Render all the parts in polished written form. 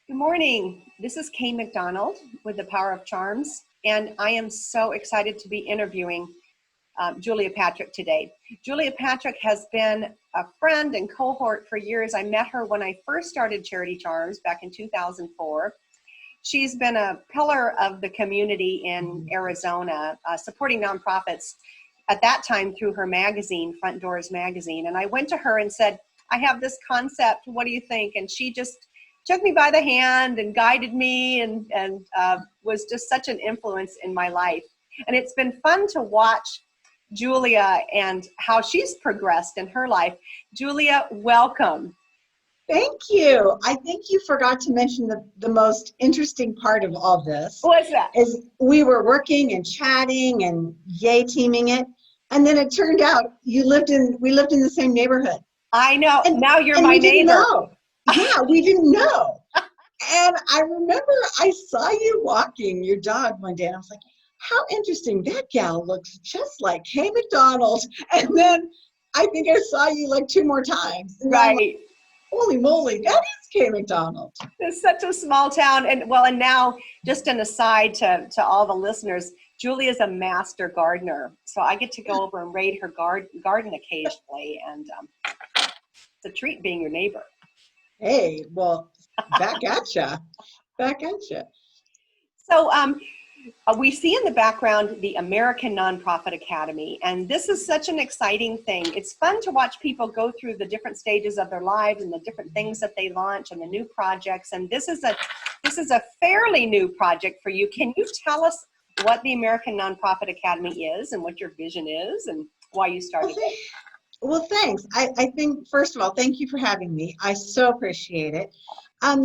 Good morning. This is Kay McDonald with The Power of Charms, and I am so excited to be interviewing Julia Patrick today. Julia Patrick has been a friend and cohort for years. I met her when I first started Charity Charms back in 2004. She's been a pillar of the community in Arizona, supporting nonprofits at that time through her magazine, Front Doors Magazine. And I went to her and said, I have this concept. What do you think? And she just took me by the hand and guided me and was just such an influence in my life. And it's been fun to watch Julia and how she's progressed in her life. Julia, welcome. Thank you. I think you forgot to mention the most interesting part of all this. What's that? Is we were working and chatting and yay teaming it. And then it turned out we lived in the same neighborhood. I know. And now you're and my we neighbor. Didn't know. Yeah, we didn't know. And I remember I saw you walking your dog one day and I was like, how interesting. That gal looks just like Kay McDonald. And then I think I saw you like 2 more times. Right. Holy moly, that is Kay McDonald. It's such a small town. And now, just an aside to all the listeners, Julie is a master gardener. So I get to go over and raid her garden occasionally. And it's a treat being your neighbor. Hey, well, back at ya. So we see in the background the American Nonprofit Academy, and this is such an exciting thing. It's fun to watch people go through the different stages of their lives and the different things that they launch and the new projects. And this is a fairly new project for you. Can you tell us what the American Nonprofit Academy is and what your vision is and why you started it? Well, thanks. I think, first of all, thank you for having me. I so appreciate it. I've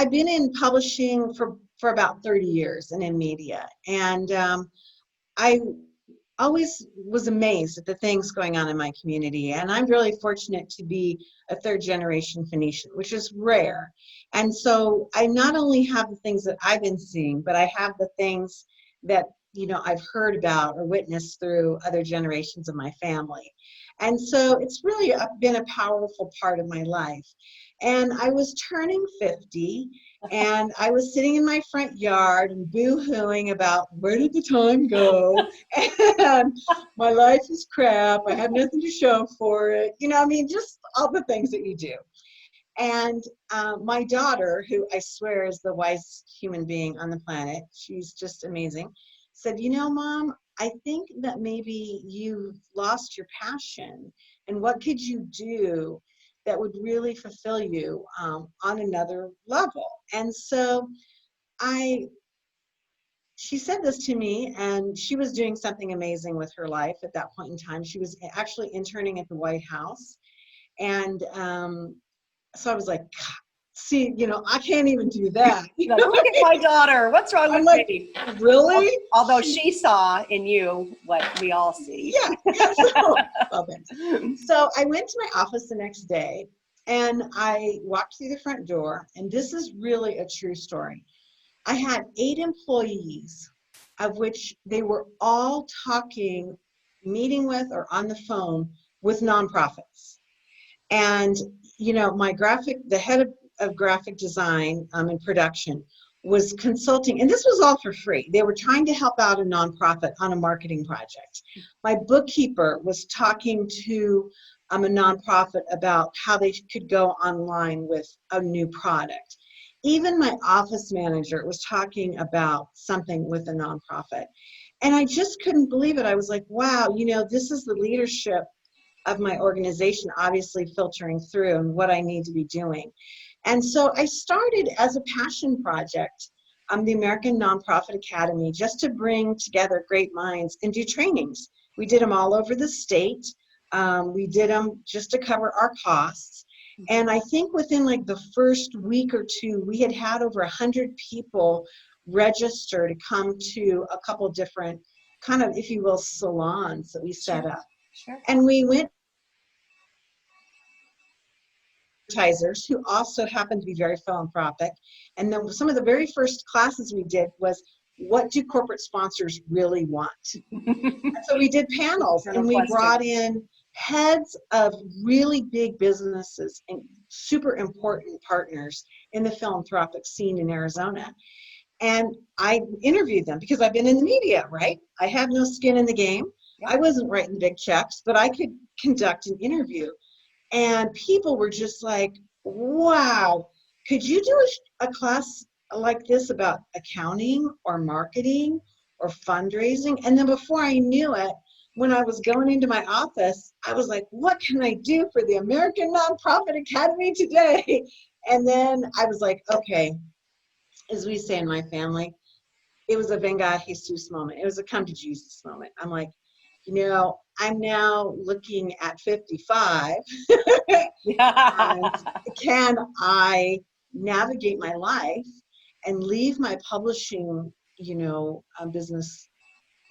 been in publishing for about 30 years and in media. And I always was amazed at the things going on in my community. And I'm really fortunate to be a 3rd generation Phoenician, which is rare. And so I not only have the things that I've been seeing, but I have the things that, I've heard about or witnessed through other generations of my family. And so it's really been a powerful part of my life. And I was turning 50, and I was sitting in my front yard and boo-hooing about where did the time go? And my life is crap. I have nothing to show for it. Just all the things that you do. And my daughter, who I swear is the wisest human being on the planet, she's just amazing, said, Mom, I think that maybe you've lost your passion, and what could you do that would really fulfill you on another level? And so she said this to me, and she was doing something amazing with her life at that point in time. She was actually interning at the White House. And so I was like, see, I can't even do that. Look at my daughter. What's wrong with me? Really? Although she saw in you what we all see. Yeah. So I went to my office the next day, and I walked through the front door, and this is really a true story. I had 8 employees, of which they were all meeting with or on the phone with nonprofits. And, the head of graphic design and production was consulting, and this was all for free. They were trying to help out a nonprofit on a marketing project. My bookkeeper was talking to a nonprofit about how they could go online with a new product. Even my office manager was talking about something with a nonprofit. And I just couldn't believe it. I was like, wow, this is the leadership of my organization obviously filtering through and what I need to be doing. And so I started as a passion project, the American Nonprofit Academy, just to bring together great minds and do trainings. We did them all over the state. We did them just to cover our costs. And I think within like the first week or 2, we had over 100 people register to come to a couple different kind of, if you will, salons that we set up. Sure. And we went advertisers who also happened to be very philanthropic. And then some of the very first classes we did was, what do corporate sponsors really want? And so we did panels, and we brought in heads of really big businesses and super important partners in the philanthropic scene in Arizona. And I interviewed them because I've been in the media, right? I have no skin in the game. Yeah. I wasn't writing big checks, but I could conduct an interview. And people were just like, wow, could you do a class like this about accounting or marketing or fundraising? And then before I knew it, when I was going into my office, I was like, what can I do for the American Nonprofit Academy today? And then I was like, okay, as we say in my family, it was a venga Jesus moment. It was a come to Jesus moment. I'm like, I'm now looking at 55 and can I navigate my life and leave my publishing, business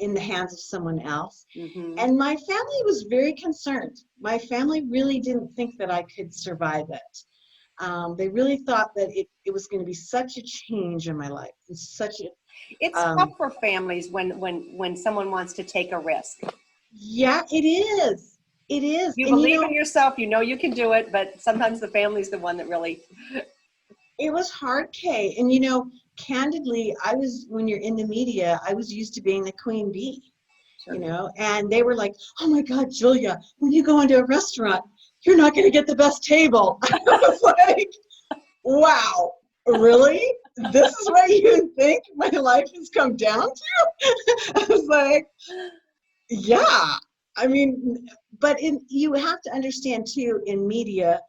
in the hands of someone else? Mm-hmm. And my family was very concerned. My family really didn't think that I could survive it. They really thought that it was going to be such a change in my life. It's tough for families when someone wants to take a risk. Yeah, it is. It is. You believe in yourself, you can do it, but sometimes the family's the one that really. It was hard, Kay. And candidly, when you're in the media, I was used to being the queen bee. Sure. And they were like, oh my God, Julia, when you go into a restaurant, you're not going to get the best table. I was like, wow, really? This is what you think my life has come down to? I was like, yeah. I mean, but you have to understand too, in media,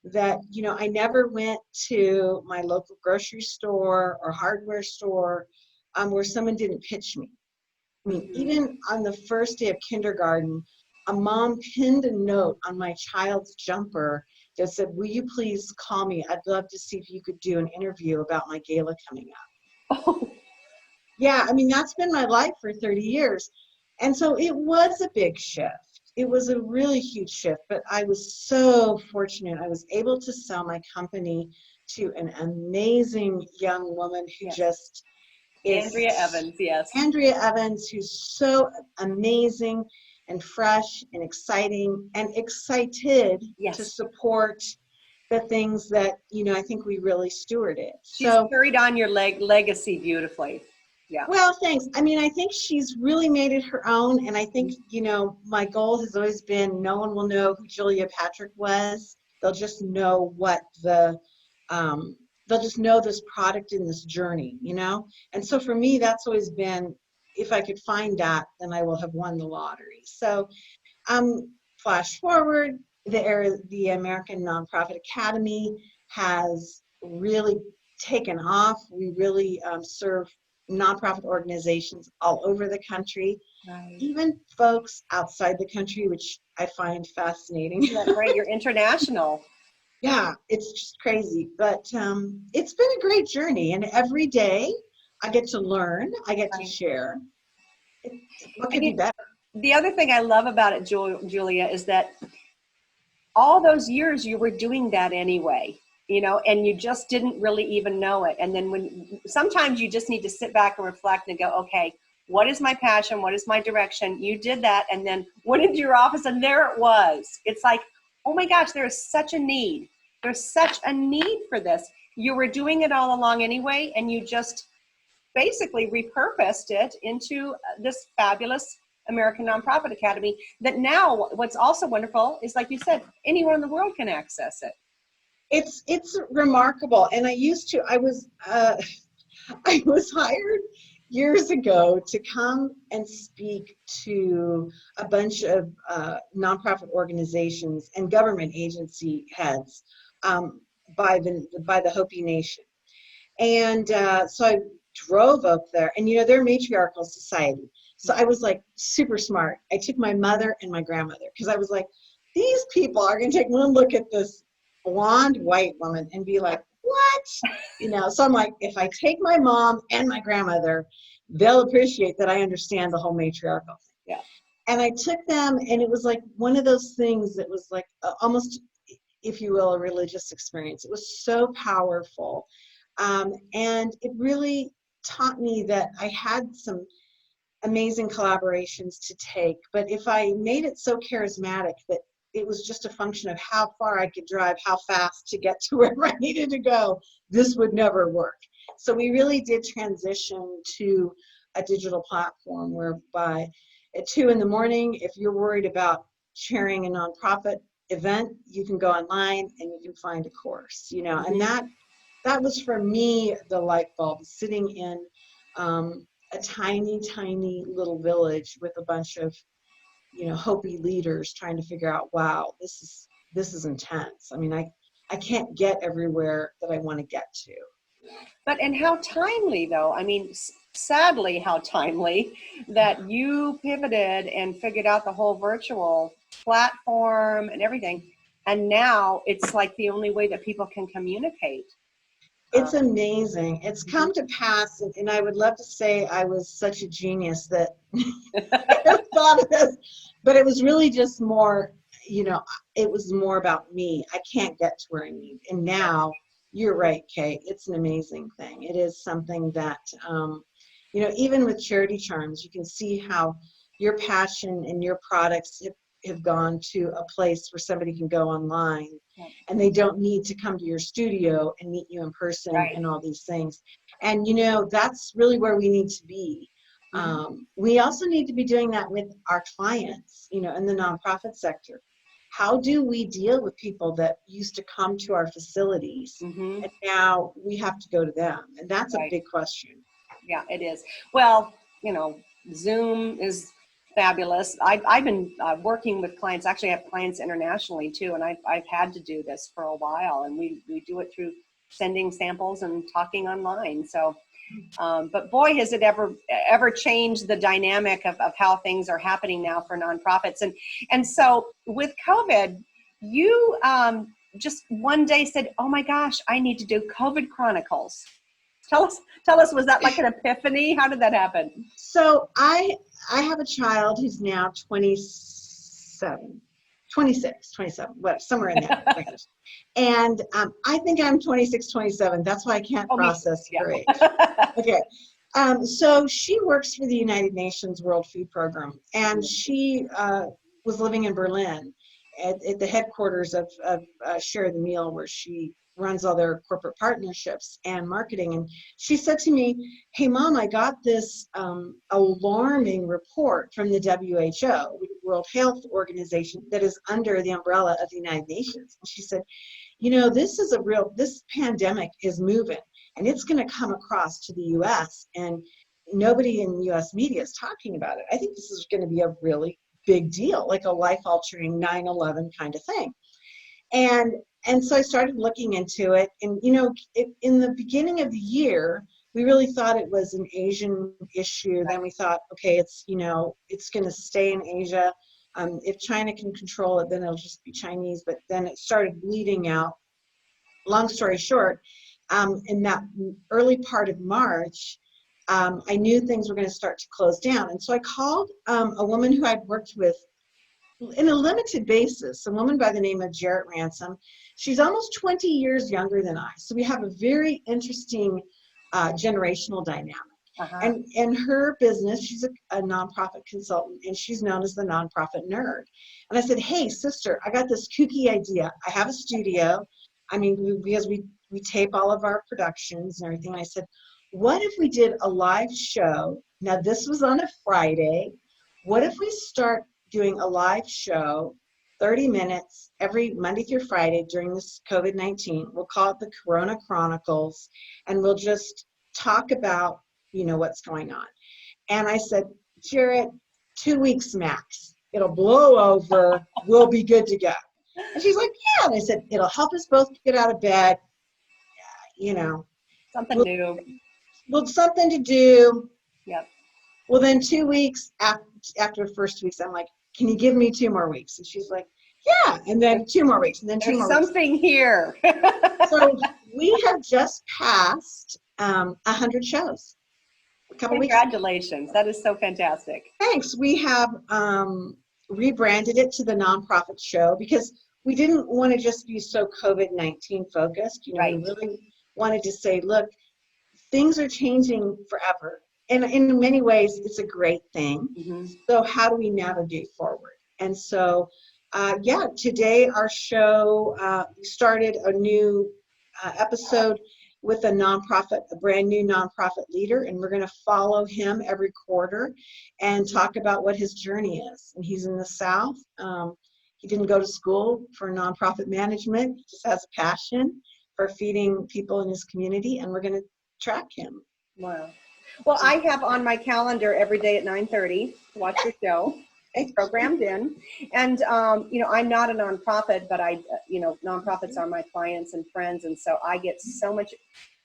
that, I never went to my local grocery store or hardware store where someone didn't pitch me. I mean, even on the first day of kindergarten, a mom pinned a note on my child's jumper that said, will you please call me? I'd love to see if you could do an interview about my gala coming up. Oh. Yeah, I mean, that's been my life for 30 years. And so it was a big shift. It was a really huge shift, but I was so fortunate. I was able to sell my company to an amazing young woman who just is Andrea Evans, yes. Andrea Evans, who's so amazing and fresh and exciting and excited to support the things that, I think we really stewarded. She's carried on your legacy beautifully. Yeah. Well, thanks. I mean, I think she's really made it her own. And I think, my goal has always been no one will know who Julia Patrick was. They'll just know they'll just know this product in this journey, And so for me, that's always been, if I could find that, then I will have won the lottery. So flash forward, the American Nonprofit Academy has really taken off. We really serve nonprofit organizations all over the country, even folks outside the country, which I find fascinating. Yeah, right, you're international. Yeah, it's just crazy, but it's been a great journey, and every day I get to learn, I get to share. What could be better? The other thing I love about it, Julia, is that all those years you were doing that anyway. And you just didn't really even know it. And then sometimes you just need to sit back and reflect and go, okay, what is my passion? What is my direction? You did that. And then went into your office and there it was. It's like, oh my gosh, there is such a need. There's such a need for this. You were doing it all along anyway, and you just basically repurposed it into this fabulous American Nonprofit Academy that now what's also wonderful is, like you said, anyone in the world can access it. It's remarkable. And I was hired years ago to come and speak to a bunch of nonprofit organizations and government agency heads by the Hopi Nation. And so I drove up there, and they're a matriarchal society. So I was like super smart. I took my mother and my grandmother because I was like, these people are going to take one look at this blonde white woman and be like, what? So I'm like, if I take my mom and my grandmother, they'll appreciate that I understand the whole matriarchal thing. Yeah. And I took them, and it was like one of those things that was like almost, if you will, a religious experience. It was so powerful. And it really taught me that I had some amazing collaborations to take. But if I made it so charismatic that it was just a function of how far I could drive, how fast to get to wherever I needed to go, this would never work. So we really did transition to a digital platform whereby at 2 in the morning, if you're worried about sharing a nonprofit event, you can go online and you can find a course, and that was for me the light bulb, sitting in a tiny, tiny little village with a bunch of Hopi leaders trying to figure out, wow, this is intense. I mean, I can't get everywhere that I want to get to. But, and how timely though, I mean, sadly, how timely that you pivoted and figured out the whole virtual platform and everything. And now it's like the only way that people can communicate. It's amazing. It's come to pass, and I would love to say I was such a genius that I thought of this, but it was really just more, it was more about me. I can't get to where I need. And now, you're right, Kay, it's an amazing thing. It is something that, even with Charity Charms, you can see how your passion and your products have gone to a place where somebody can go online and they don't need to come to your studio and meet you in person and all these things. And, that's really where we need to be. We also need to be doing that with our clients, in the nonprofit sector. How do we deal with people that used to come to our facilities and now we have to go to them? And that's a big question. Yeah, it is. Well, Zoom is fabulous. I've been working with clients. Actually, I have clients internationally too, and I've had to do this for a while. And we do it through sending samples and talking online. So, but boy, has it ever changed the dynamic of how things are happening now for nonprofits. And so with COVID, you just one day said, "Oh my gosh, I need to do COVID Chronicles." Tell us, was that like an epiphany? How did that happen? So I have a child who's now 26, 27, whatever, somewhere in that range. And I think I'm 26, 27. That's why I can't process her age. Okay. So she works for the United Nations World Food Program, and she was living in Berlin at the headquarters of Share the Meal, where she runs all their corporate partnerships and marketing. And she said to me, "Hey, Mom, I got this alarming report from the WHO, World Health Organization, that is under the umbrella of the United Nations." And she said, this pandemic is moving, and it's going to come across to the U.S., and nobody in U.S. media is talking about it. I think this is going to be a really big deal, like a life-altering 9/11 kind of thing. And so I started looking into it. And, in the beginning of the year, we really thought it was an Asian issue. Then we thought, okay, it's going to stay in Asia. If China can control it, then it'll just be Chinese. But then it started bleeding out. Long story short, in that early part of March, I knew things were going to start to close down. And so I called a woman who I'd worked with in a limited basis, a woman by the name of Jarrett Ransom. She's almost 20 years younger than I. So we have a very interesting generational dynamic. And her business, she's a nonprofit consultant, and she's known as the nonprofit nerd. And I said, "Hey, sister, I got this kooky idea. I have a studio. I mean, because we tape all of our productions and everything." And I said, "What if we did a live show?" Now, this was on a Friday. "What if we start doing a live show, 30 minutes, every Monday through Friday during this COVID-19. We'll call it the Corona Chronicles, and we'll just talk about, what's going on." And I said, "Jarrett, 2 weeks max. It'll blow over. We'll be good to go." And she's like, "Yeah." And I said, "It'll help us both get out of bed. Something new. Well, something to do." Yep. Well, then 2 weeks after the first 2 weeks, I'm like, "Can you give me 2 more weeks?" And she's like, "Yeah." And then 2 more weeks, and then 2 more weeks. Something here. So we have just passed 100 shows. A couple weeks. Congratulations. That is so fantastic. Thanks. We have rebranded it to the Nonprofit Show because we didn't want to just be so COVID-19 focused. We really wanted to say, look, things are changing forever. and in many ways, it's a great thing. Mm-hmm. So how do we navigate forward? And so, today our show started a new episode with a brand new nonprofit leader, and we're going to follow him every quarter and talk about what his journey is. And he's in the South. He didn't go to school for nonprofit management. He just has a passion for feeding people in his community, and we're going to track him. Wow. Well, I have on my calendar every day at 9:30 to watch your show. It's programmed in. And, I'm not a nonprofit, but nonprofits are my clients and friends. And so I get so much,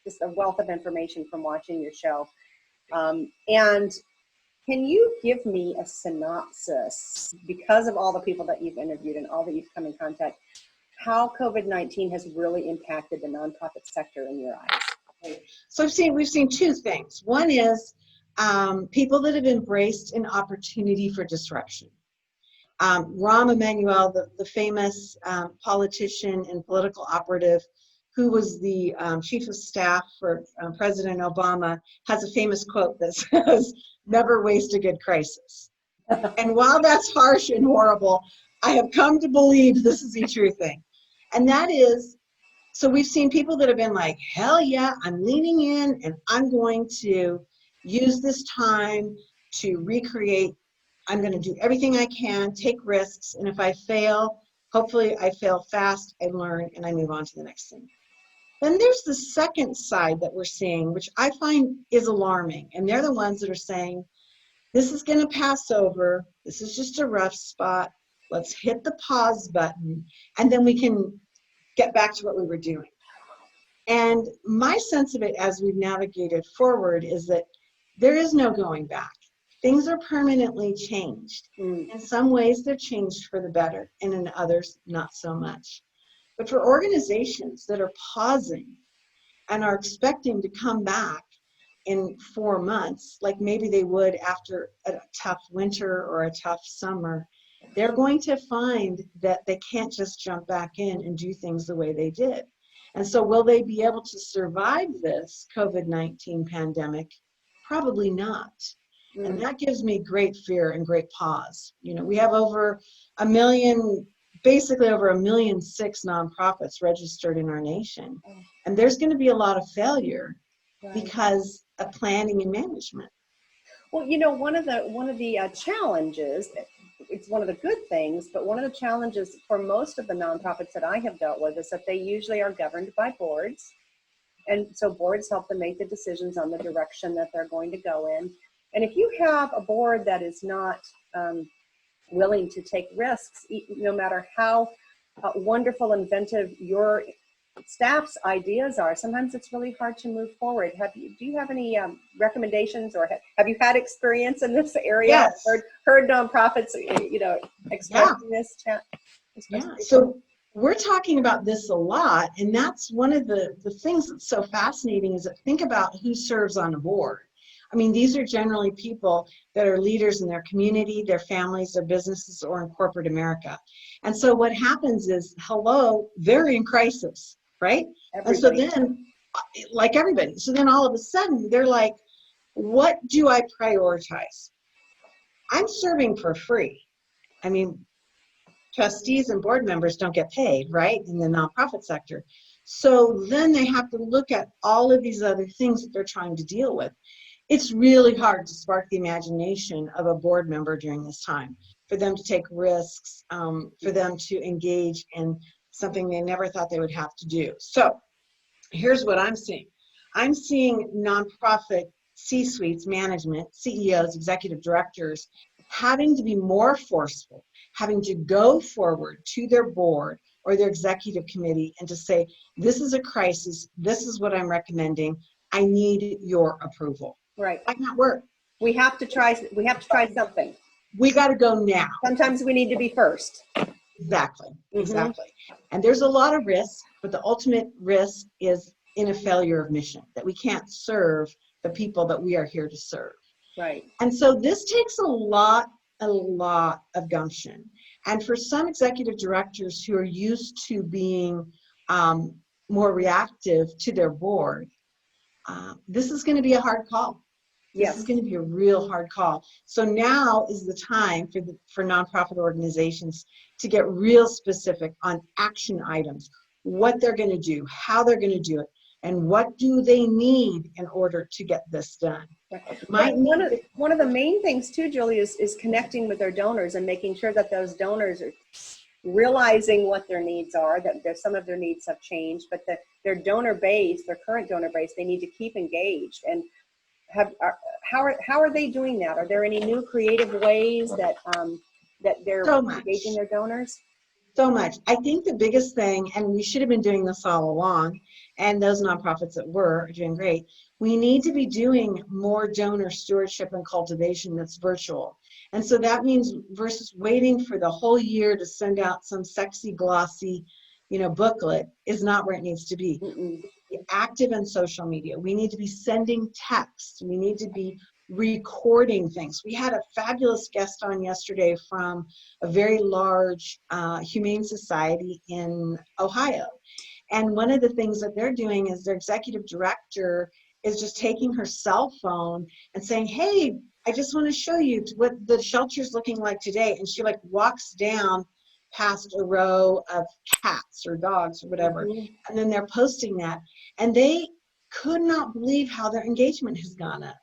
just a wealth of information from watching your show. And can you give me a synopsis, because of all the people that you've interviewed and all that you've come in contact, how COVID-19 has really impacted the nonprofit sector in your eyes? So we've seen two things. One is people that have embraced an opportunity for disruption. Rahm Emanuel, the famous politician and political operative who was the chief of staff for President Obama, has a famous quote that says, "Never waste a good crisis." And while that's harsh and horrible, I have come to believe this is a true thing. And that is, so we've seen people that have been like, hell yeah, I'm leaning in and I'm going to use this time to recreate. I'm going to do everything I can, take risks. And if I fail, hopefully I fail fast, I learn, and I move on to the next thing. Then there's the second side that we're seeing, which I find is alarming. And they're the ones that are saying, this is going to pass over. This is just a rough spot. Let's hit the pause button, and then we can get back to what we were doing. And my sense of it as we've navigated forward is that there is no going back. Things are permanently changed. In some ways, they're changed for the better, and in others, not so much. But for organizations that are pausing and are expecting to come back in 4 months, like maybe they would after a tough winter or a tough summer, they're going to find that they can't just jump back in and do things the way they did. And so will they be able to survive this COVID-19 pandemic? Probably not. And that gives me great fear and great pause. We have over 1 million, basically over 1.6 million nonprofits registered in our nation. And there's going to be a lot of failure because of planning and management. Well, one of the challenges, it's one of the good things, but one of the challenges for most of the nonprofits that I have dealt with is that they usually are governed by boards. And so boards help them make the decisions on the direction that they're going to go in. And if you have a board that is not willing to take risks, no matter how wonderful, inventive your staff's ideas are, sometimes it's really hard to move forward. Do you have any recommendations, or have you had experience in this area? Yes. Heard nonprofits, expressing this? Yeah. So we're talking about this a lot, and that's one of the things that's so fascinating is that think about who serves on a board. I mean, these are generally people that are leaders in their community, their families, their businesses, or in corporate America. And so what happens is, they're in crisis, right? Everybody. And so then, like everybody, so then all of a sudden they're like, what do I prioritize? I'm serving for free. I mean, trustees and board members don't get paid, right, in the nonprofit sector. So then they have to look at all of these other things that they're trying to deal with. It's really hard to spark the imagination of a board member during this time, for them to take risks, for them to engage in something they never thought they would have to do. So here's what I'm seeing. I'm seeing nonprofit C-suites, management, CEOs, executive directors, having to be more forceful, having to go forward to their board or their executive committee and to say, this is a crisis, this is what I'm recommending, I need your approval. Right. Might not work. We have to try something. We got to go now. Sometimes we need to be first. Exactly. And there's a lot of risk, but the ultimate risk is in a failure of mission, that we can't serve the people that we are here to serve. Right. And so this takes a lot of gumption. And for some executive directors who are used to being more reactive to their board, this is going to be a hard call. This Yes. is going to be a real hard call. So now is the time for nonprofit organizations to get real specific on action items, what they're going to do, how they're going to do it, and what do they need in order to get this done. Right. One of the main things too, Julie, is connecting with their donors and making sure that those donors are realizing what their needs are, that some of their needs have changed, but that their donor base, their current donor base, they need to keep engaged. And how are they doing that? Are there any new creative ways that they're engaging their donors? So much. I think the biggest thing, and we should have been doing this all along, and those nonprofits that were are doing great, we need to be doing more donor stewardship and cultivation that's virtual. And so that means versus waiting for the whole year to send out some sexy, glossy, booklet is not where it needs to be. Mm-mm. Be active in social media. We need to be sending texts. We need to be recording things. We had a fabulous guest on yesterday from a very large humane society in Ohio. And one of the things that they're doing is their executive director is just taking her cell phone and saying, hey, I just want to show you what the shelter's looking like today. And she walks down past a row of cats or dogs or whatever. Mm-hmm. And then they're posting that. And they could not believe how their engagement has gone up.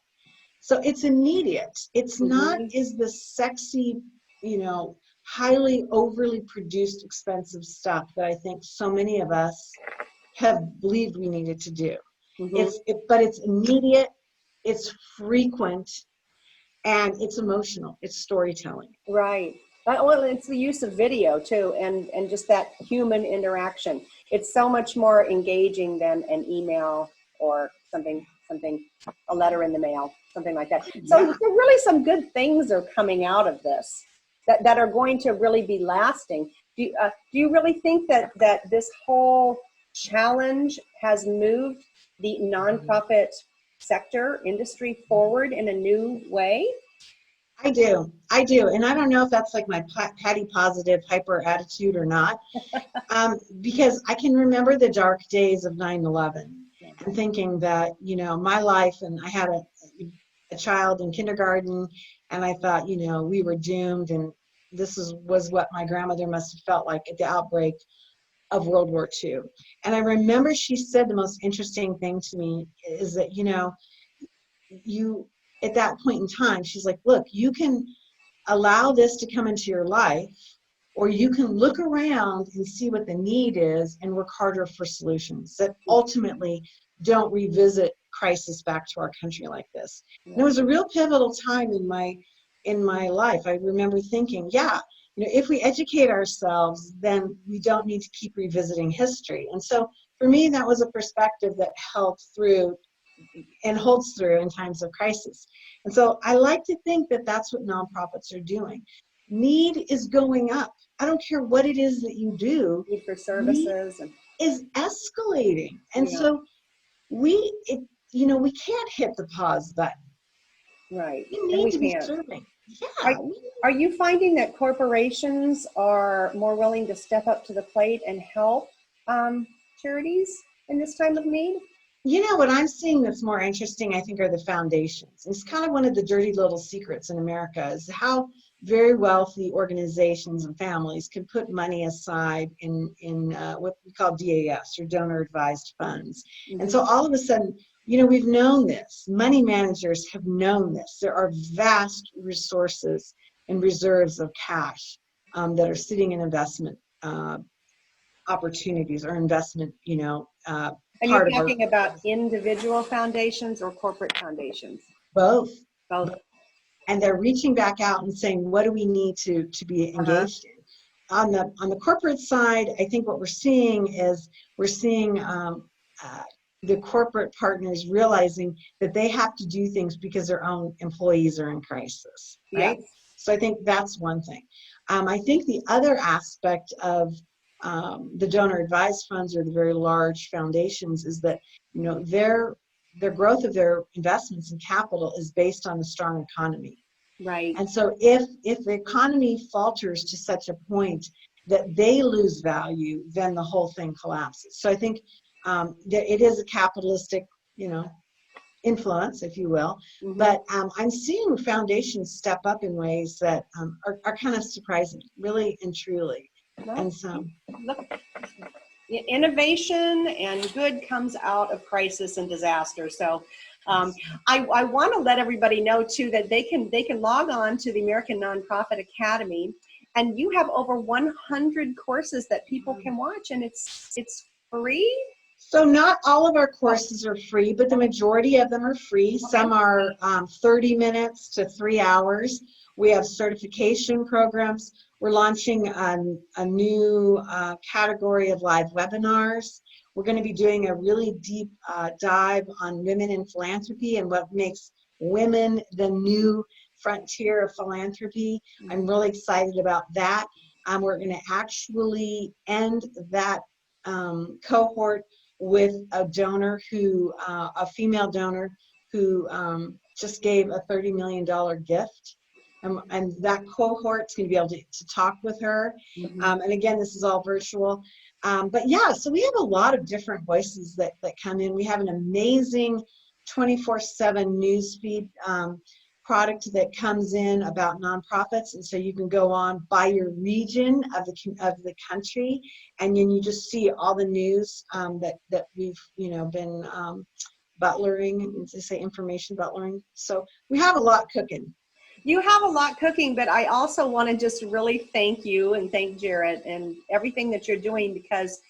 So it's immediate. It's not is the sexy, highly overly produced expensive stuff that I think so many of us have believed we needed to do. But it's immediate, it's frequent, and it's emotional. It's storytelling. Right. Well, it's the use of video too, and just that human interaction. It's so much more engaging than an email or something, a letter in the mail, something like that. So really some good things are coming out of this that are going to really be lasting. Do you really think that this whole challenge has moved the nonprofit sector industry forward in a new way? I do. And I don't know if that's like my patty positive hyper attitude or not, because I can remember the dark days of 9/11 and thinking that, my life, and I had a child in kindergarten, and I thought, we were doomed, and this was what my grandmother must have felt like at the outbreak of World War II. And I remember she said the most interesting thing to me is that, you at that point in time, she's like, look, you can allow this to come into your life, or you can look around and see what the need is and work harder for solutions that ultimately don't revisit crisis back to our country like this. And it was a real pivotal time in my life. I remember thinking, if we educate ourselves, then we don't need to keep revisiting history. And so for me, that was a perspective that held through and holds through in times of crisis. And so I like to think that that's what nonprofits are doing. Need is going up. I don't care what it is that you do. Need for services is escalating. And so we can't hit the pause button. Right. We need to be serving. Are you finding that corporations are more willing to step up to the plate and help charities in this time of need? What I'm seeing that's more interesting, I think, are the foundations. It's kind of one of the dirty little secrets in America is how very wealthy organizations and families can put money aside in what we call DAFs, or donor advised funds. And so all of a sudden, we've known this. Money managers have known this. There are vast resources and reserves of cash that are sitting in investment opportunities or investment, And you're talking about individual foundations or corporate foundations? Both. Both. And they're reaching back out and saying, what do we need to be engaged in? On the corporate side, I think what we're seeing the corporate partners realizing that they have to do things because their own employees are in crisis, right? Yes. So I think that's one thing. I think the other aspect of the donor advised funds or the very large foundations is that their growth of their investments in capital is based on a strong economy. Right. And so if the economy falters to such a point that they lose value, then the whole thing collapses. So I think that it is a capitalistic, influence, if you will. Mm-hmm. But I'm seeing foundations step up in ways that are kind of surprising, really and truly. Well, And so, look, innovation and good comes out of crisis and disaster. So I want to let everybody know too that they can log on to the American Nonprofit Academy, and you have over 100 courses that people can watch, and it's free. so not all of our courses are free, but the majority of them are free. Okay. Some are 30 minutes to 3 hours. We have certification programs. We're launching a new category of live webinars. We're going to be doing a really deep dive on women in philanthropy and what makes women the new frontier of philanthropy. I'm really excited about that. We're going to actually end that cohort with a donor who, a female donor who just gave a $30 million gift. And that cohort's going to be able to talk with her. Mm-hmm. And again, this is all virtual. But yeah, so we have a lot of different voices that come in. We have an amazing 24/7 newsfeed product that comes in about nonprofits, and so you can go on by your region of the country, and then you just see all the news that we've been butlering, to say information butlering. So we have a lot cooking. You have a lot cooking, but I also want to just really thank you and thank Jared and everything that you're doing, because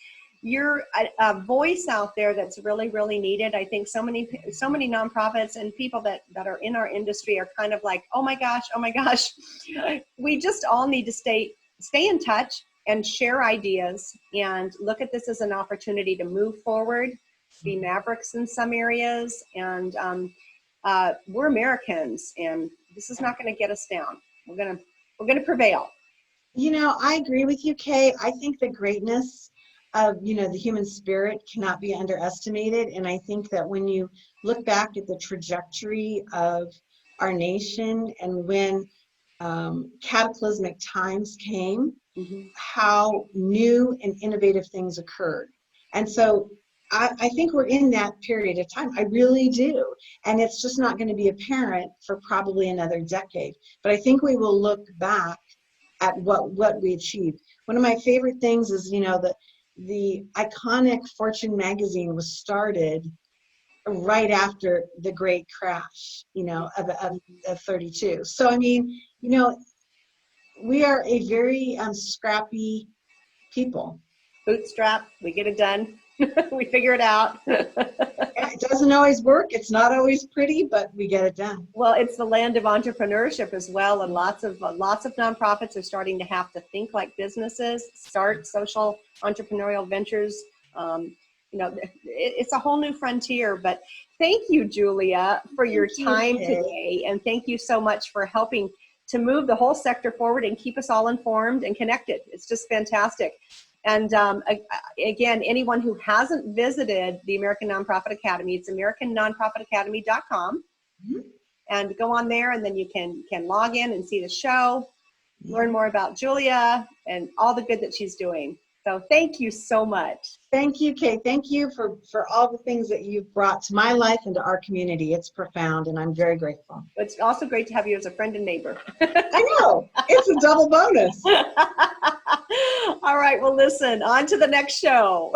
you're a voice out there that's really, really needed. I think so many nonprofits and people that are in our industry are kind of like, oh my gosh. We just all need to stay in touch and share ideas and look at this as an opportunity to move forward, be mavericks in some areas. And we're Americans, and this is not going to get us down. We're going to prevail. I agree with you, Kay. I think the greatness of the human spirit cannot be underestimated, and I think that when you look back at the trajectory of our nation and when cataclysmic times came, how new and innovative things occurred. And so I think we're in that period of time. I really do. And it's just not going to be apparent for probably another decade. But I think we will look back at what we achieved. One of my favorite things is, the iconic Fortune magazine was started right after the great crash, of 32. So, I mean, we are a very scrappy people. Bootstrap, we get it done. We figure it out. It doesn't always work. It's not always pretty, but we get it done. Well, it's the land of entrepreneurship as well, and lots of nonprofits are starting to have to think like businesses, start social entrepreneurial ventures. It's a whole new frontier. But thank you, Julia, for your time today, and thank you so much for helping to move the whole sector forward and keep us all informed and connected. It's just fantastic. And again, anyone who hasn't visited the American Nonprofit Academy, it's AmericanNonprofitAcademy.com. And go on there, and then you can log in and see the show, learn more about Julia and all the good that she's doing. So thank you so much. Thank you, Kay. Thank you for all the things that you've brought to my life and to our community. It's profound, and I'm very grateful. It's also great to have you as a friend and neighbor. I know. It's a double bonus. All right. Well, listen, on to the next show.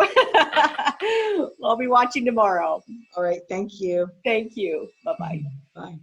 I'll be watching tomorrow. All right. Thank you. Thank you. Bye-bye. Bye.